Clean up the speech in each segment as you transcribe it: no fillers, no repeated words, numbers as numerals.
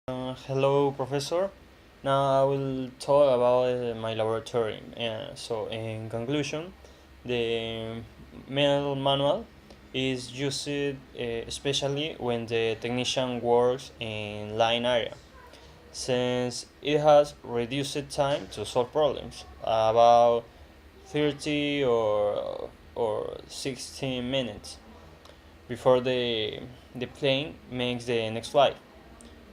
Hello, Professor. Now I will talk about my laboratory. So, in conclusion, the mail manual is used especially when the technician works in line area, since it has reduced time to solve problems, about 30 or 60 minutes before the plane makes the next flight.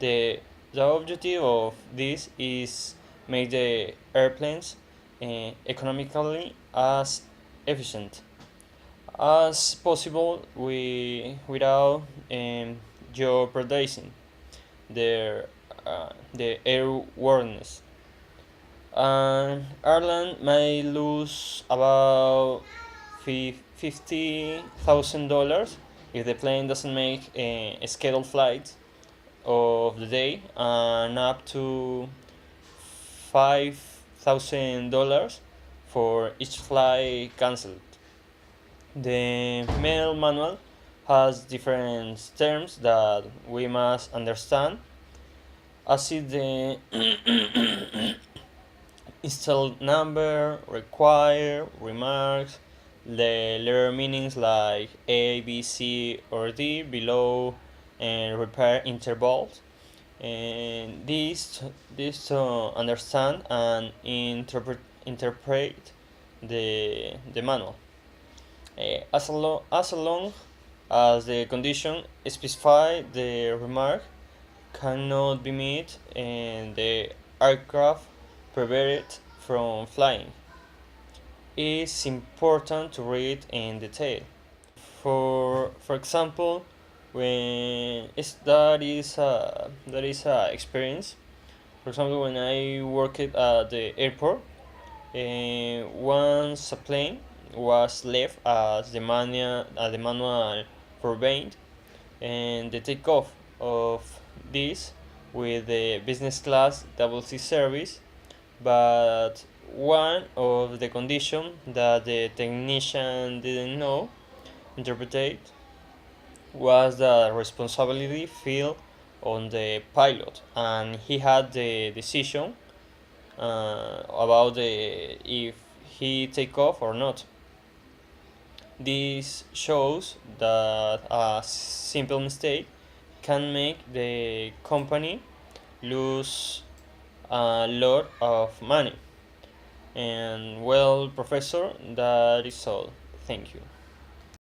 The the objective of this is make the airplanes economically as efficient as possible without jeopardizing their the airworthiness. And Ireland may lose about $50,000 if the plane doesn't make a scheduled flight of the day, and up to $5,000 for each flight cancelled. The mail manual has different terms that we must understand, as is the install number, require, remarks, the letter meanings like A, B, C, or D below, and repair intervals. And this to understand and interpret the manual. As long as the condition specified the remark cannot be met and the aircraft prevented from flying, it's important to read in detail. For example, when that is a experience. For example, when I worked at the airport, once a plane was left as the manual forbade, and the takeoff of this with the business class double C service, but one of the conditions that the technician didn't know interpreted was the responsibility fell on the pilot, and he had the decision about if he take off or not. This shows that a simple mistake can make the company lose a lot of money. And well, professor, that is all. Thank you.